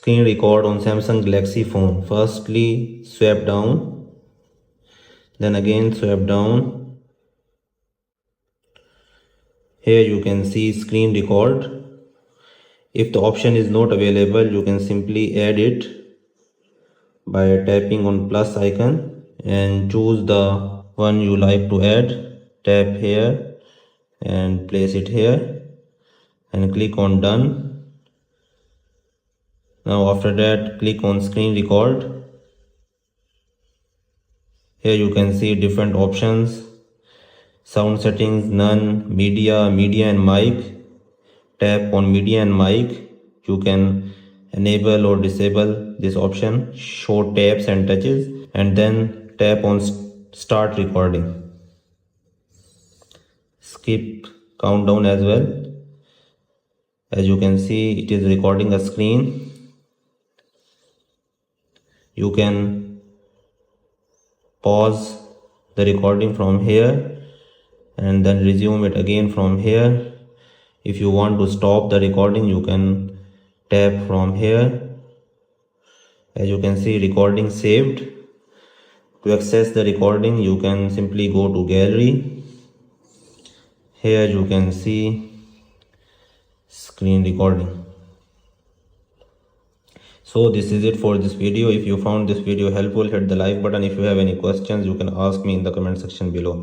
screen record on Samsung Galaxy phone. Firstly, swipe down, then again swipe down. Here you can see screen record. If the option is not available, you can simply add it by tapping on plus icon and choose the one you like to add. Tap here and place it here and click on done. Now after that, click on screen record. Here you can see different options: sound settings, none, media and mic. Tap on media and mic. You can enable or disable this option, show taps and touches, and then tap on start recording. Skip countdown as well. As you can see, it is recording a screen. You can pause the recording from here and then resume it again from here. If you want to stop the recording, you can tap from here. As you can see, recording saved. To access the recording, you can simply go to gallery. Here you can see screen recording. So this is it for this video. If you found this video helpful, hit the like button. If you have any questions, you can ask me in the comment section below.